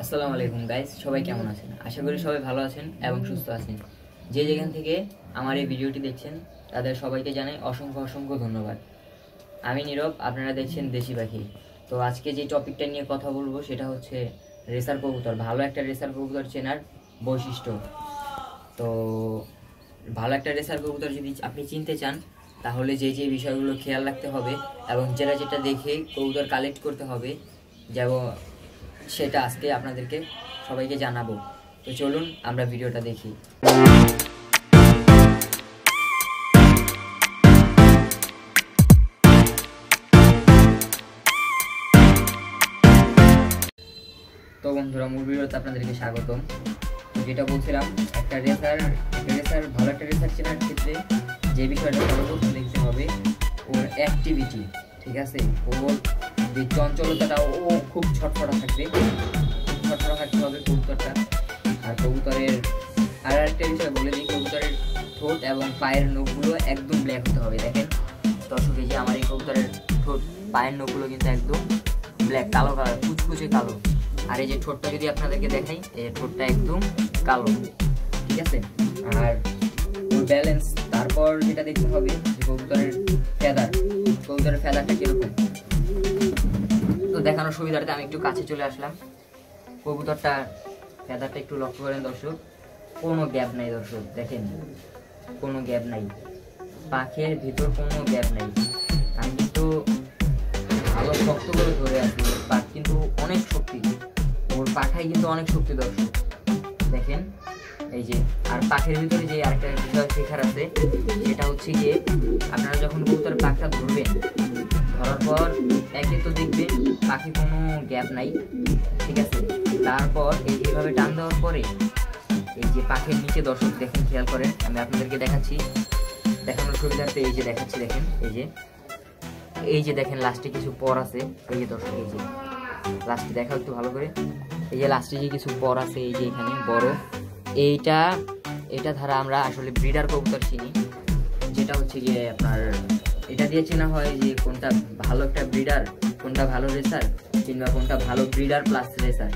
আসসালামু আলাইকুম গাইস, সবাই কেমন আছেন? আশা করি সবাই ভালো আছেন এবং সুস্থ আছেন। যে যেখান থেকে আমার এই ভিডিওটি দেখছেন তাদের সবাইকে জানাই অসংখ্য অসংখ্য ধন্যবাদ। আমি নীরব, আপনারা দেখছেন দেশি পাখি। তো আজকে যে টপিকটা নিয়ে কথা বলবো সেটা হচ্ছে রেসার কবুতর। ভালো একটা রেসার কবুতর চেনার বৈশিষ্ট্য। তো ভালো একটা রেসার কবুতর যদি আপনি চিনতে চান তাহলে যে যে বিষয়গুলো খেয়াল রাখতে হবে এবং যেটা যেটা দেখে কবুতর কালেক্ট করতে হবে যেমন সেটা আজকে আপনাদেরকে সবাইকে জানাবো। তো চলুন আমরা ভিডিওটা দেখি। তো বন্ধুরা, মূল ভিডিওতে আপনাদেরকে স্বাগতম। যেটা বলছিলাম, একটা রেসার ভালো একটা রেসার চেনার ক্ষেত্রে যে বিষয়টা সর্বপ্রথম দেখতে হবে ওর অ্যাক্টিভিটি। ঠিক আছে, ওর যে চঞ্চলতাটা, ও খুব ছটফটা থাকতে হবে কবুতরটা। আর কবুতরের আর একটা বিষয় বলে দিই, কবুতরের ঠোঁট এবং পায়ের নখগুলো একদম ব্ল্যাক হতে হবে। দেখেন দর্শক, এই যে আমার এই কবুতরের ঠোঁট পায়ের নখগুলো কিন্তু একদম ব্ল্যাক, কালো কালার, কুচকুচে কালো। আর এই যে ঠোঁটটা যদি আপনাদেরকে দেখাই, এই ঠোঁটটা একদম কালো। ঠিক আছে, আর ওর ব্যালেন্স। তারপর যেটা দেখতে হবে যে কবুতরের ফেদারটা কিরকম। তো দেখানোর সুবিধার্থে আমি একটু কাছে চলে আসলাম। কবুতরটা ফেদারটা একটু লক্ষ্য করেন দর্শক, কোনো গ্যাপ নাই দর্শক। দেখেন কোনো গ্যাপ নাই, পাখের ভিতর কোনো গ্যাপ নাই। আমি কিন্তু ভালো শক্ত করে ধরে আছি, পাখ কিন্তু অনেক শক্তি, ওর পাখায় কিন্তু অনেক শক্তি দর্শক। দেখেন এই যে, আর পাখের ভিতরে যে আরেকটা বিষয় শেখার আছে সেটা হচ্ছে গিয়ে, আপনারা যখন কবুতরের পাখটা ধরবেন, ধরার পর একে তো দেখবেন পাখি কোনো গ্যাপ নাই। ঠিক আছে, তারপর এইভাবে টান দেওয়ার পরে এই যে পাখির নিচে দর্শক দেখেন, খেয়াল করেন, আমি আপনাদেরকে দেখাচ্ছি দেখানোর সুবিধার্থে। এই যে দেখাচ্ছি, দেখেন এই যে দেখেন লাস্টে কিছু পর আছে। এই যে দর্শক, এই যে লাস্টে দেখা একটু ভালো করে, এই যে লাস্টে যে কিছু পর আছে, এই যে এখানে বড়, এটা ধারা আমরা আসলে ব্রিডার কবুতর চিনি। যেটা হচ্ছে গিয়ে আপনার এটা দিয়ে চেনা হয় যে কোনটা ভালো একটা ব্রিডার, কোনটা ভালো রেসার, কিংবা কোনটা ভালো ব্রিডার প্লাস রেসার।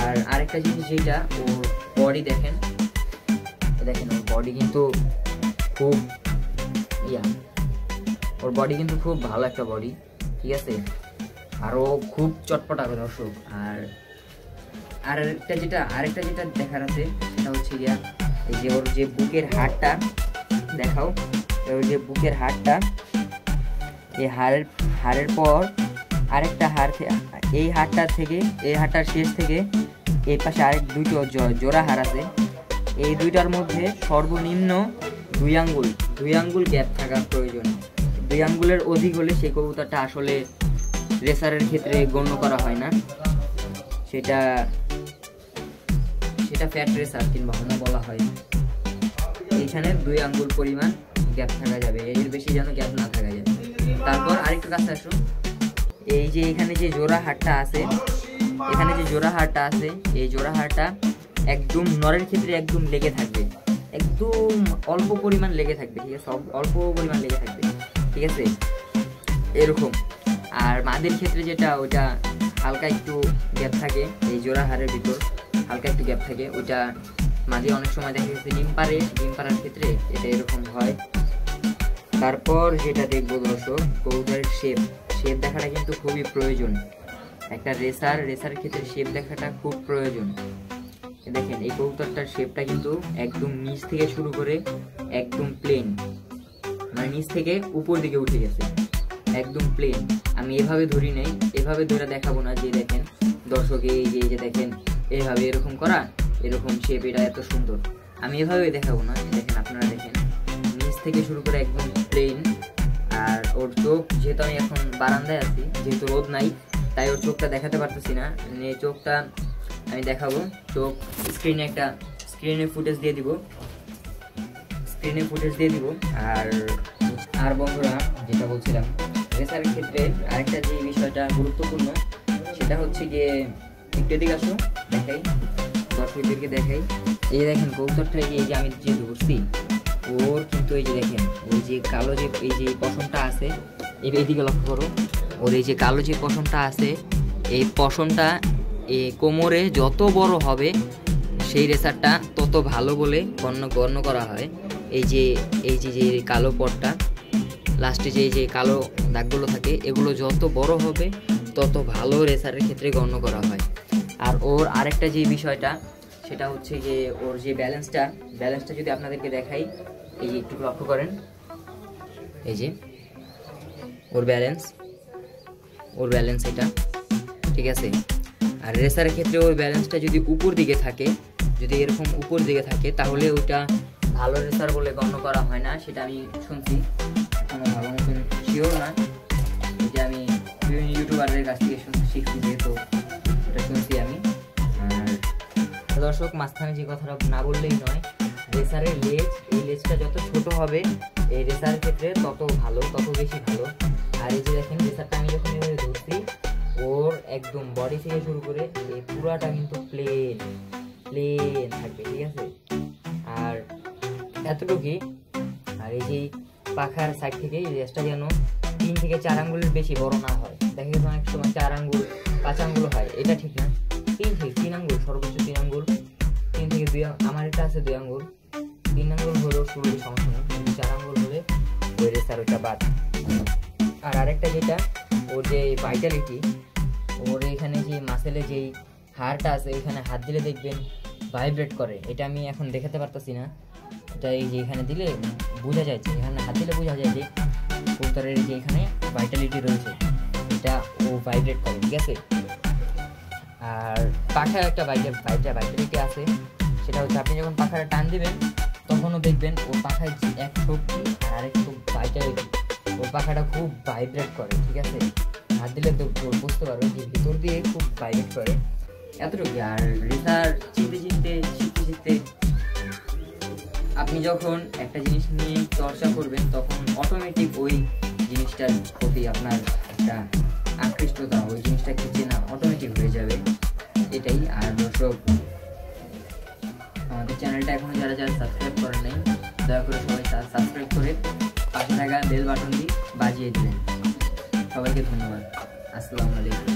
আর আরেকটা জিনিস যেটা, ওর বডি দেখেন ওর বডি কিন্তু খুব ওর বডি কিন্তু খুব ভালো একটা বডি। ঠিক আছে, আরও খুব চটপটা দর্শক। আরেকটা যেটা দেখার আছে সেটা হচ্ছে গিয়া, এই যে ওর যে বুকের হাড়টা দেখাও, ওর যে বুকের হাড়টা, এই হাড়ের পর আরেকটা হাড়, এই হাড়টার শেষ থেকে এই পাশে আরেক দুটো জোড়া হাড় আছে। এই দুইটার মধ্যে সর্বনিম্ন দুই আঙ্গুল গ্যাপ থাকার প্রয়োজন। 2 আঙ্গুলের অধিক হলে সেই কবুতরটা আসলে রেসারের ক্ষেত্রে গণ্য করা হয় না, সেটা ফ্যাট রেসার কিংবা হোমো বলা হয়। এইখানে 2 আঙ্গুল পরিমাণ গ্যাপ থাকা যাবে, এর বেশি যেন গ্যাপ না থাকা যায়। তারপর আরেকটু কাছে আসো, এই যে এখানে যে জোড়া হাড়টা আছে, এই জোড়া হাড়টা একদম নরের ক্ষেত্রে একদম লেগে থাকবে, একদম অল্প পরিমাণ লেগে থাকবে। ঠিক আছে, অল্প পরিমাণ লেগে থাকবে। ঠিক আছে, এরকম। আর মাদের ক্ষেত্রে যেটা, ওইটা হালকা একটু গ্যাপ থাকে, এই জোড়া হাড়ের ভিতর হালকা একটু গ্যাপ থাকে। ওইটা মাঝে অনেক সময় দেখা গেছে ডিম পাড়ার ক্ষেত্রে এটা এরকম হয়। তারপর যেটা দেখবো দর্শক, কবুতরের শেপ দেখাটা কিন্তু খুবই প্রয়োজন। একটা রেসার ক্ষেত্রে শেপ দেখাটা খুব প্রয়োজন। দেখেন এই কবুতরটার শেপটা কিন্তু একদম নিচ থেকে শুরু করে একদম প্লেন, মানে নিচ থেকে উপর দিকে উঠে গেছে, একদম প্লেন। আমি এভাবে ধরি নাই, এভাবে ধরে দেখাবো না। যে দেখেন দর্শক, এই যে দেখেন এইভাবে এরকম করা, এরকম শেপ, এটা এত সুন্দর, আমি এভাবে দেখাবো না। দেখেন আপনারা দেখেন নিচ থেকে শুরু করে একদম প্লেন। আর ওর চোখ, যেহেতু আমি এখন বারান্দায় আছি, যেহেতু রোদ নাই, তাই ওর চোখটা দেখাতে পারতেছি না। এই চোখটা আমি দেখাবো, চোখ স্ক্রিনে ফুটেজ দিয়ে দিব। আর বন্ধুরা, যেটা বলছিলাম, রেসারের ক্ষেত্রে আরেকটা যে বিষয়টা গুরুত্বপূর্ণ সেটা হচ্ছে গিয়ে, একটু দিকে আসো, দেখাই দর্শকদেরকে দেখাই। এই যে দেখেন কবুতরটা, এই যে আমি যে ধরছি, ওর কিন্তু এই যে দেখেন ওই যে কালো যে এই যে পশমটা আছে, এইদিকে লক্ষ্য করো, ওর এই যে কালো যে পশমটা আছে, এই পশমটা কোমরে যত বড় হবে সেই রেসারটা তত ভালো বলে গণ্য করা হয়। এই যে কালো পটটা লাস্টে যে কালো দাগগুলো থাকে, এগুলো যত বড় হবে তত ভালো রেসারের ক্ষেত্রে গণ্য করা হয়। আর ওর আরেকটা যে বিষয়টা সেটা হচ্ছে যে ওর যে ব্যালেন্সটা যদি আপনাদেরকে দেখাই, এই যে একটু লক্ষ্য করেন, এই যে ওর ব্যালেন্স এটা, ঠিক আছে। আর রেসারের ক্ষেত্রে ওর ব্যালেন্সটা যদি উপর দিকে থাকে, যদি এরকম উপর দিকে থাকে, তাহলে ওইটা ভালো রেসার বলে গণ্য করা হয় না। সেটা আমি শুনছি, কোনো ভালো মতন শিওর না, যে আমি বিভিন্ন ইউটিউবারদের কাছ থেকে শিখছি, যেহেতু এটা শুনছি আমি। আর দর্শক, মাঝখানে যে কথাটা না বললেই নয়, রেসারের এই লেজটা যত ছোট হবে এই রেসারের ক্ষেত্রে তত ভালো, তত বেশি ভালো। আর এই যে দেখেন রেসারটা আমি যখন এভাবে ধরছি, ওর একদম বডি থেকে শুরু করে এই পুরাটা কিন্তু প্লেন থাকবে, ঠিক আছে। আর এতটুকুই। আর এই যে পাখার সাইড থেকে এই রেসটা যেন 3 থেকে 4 আঙ্গুলের বেশি বড় না হয়। দেখা গেছে অনেক সময় 4 আঙ্গুল 5 আঙ্গুল হয়, এটা ঠিক না। 3 থেকে 3 আঙ্গুল, সর্বোচ্চ 3 আঙ্গুল, 3 থেকে 2, আমার এটা আছে 2 আঙ্গুল। 3 আঙ্গুল হলেও শুরু সমস্যা নেই, কিন্তু 4 আঙ্গুল হলে ওই রেসার ওইটা বাদ। আর আরেকটা যেটা, ওর যে ভাইটালিটি, ওর এখানে যে মাসেলে যেই হাড়টা আছে, ওইখানে হাত দিলে দেখবেন ভাইব্রেট করে। এটা আমি এখন দেখাতে পারতেছি না, এটা এই যে এখানে দিলে বোঝা যায়, যে এখানে হাত দিলে বোঝা যায় যে কবুতরের যে এখানে ভাইটালিটি রয়েছে, এটা ও ভাইব্রেট করে, ঠিক আছে। আর পাখায় একটা ভাইটালিটি আছে, সেটা হচ্ছে আপনি যখন পাখাটা টান দিবেন তখনও দেখবেন ওর পাখায় এক শক্তি আর আরেক ভাইটালিটি, ওর পাখাটা খুব ভাইব্রেট করে, ঠিক আছে। হাত দিলে তো বুঝতে পারবে যে ভিতর দিয়ে খুব ভাইব্রেট করে, এতটুকু। আর রেসার শিখতে আপনি যখন একটা জিনিস নিয়ে চর্চা করবেন, তখন অটোমেটিক ওই জিনিসটার প্রতি আপনার একটা আকৃষ্টতা, ওই জিনিসটাকে চেনা অটোমেটিক হয়ে যাবে, এটাই। আর দর্শক, আমাদের চ্যানেলটা এখনো যারা সাবস্ক্রাইব করেন নাই, দয়া করে সবাই সাবস্ক্রাইব করে পাশে থাকা বেল বাটনটি বাজিয়ে দিলেন। সবাইকে ধন্যবাদ। আসসালামু আলাইকুম।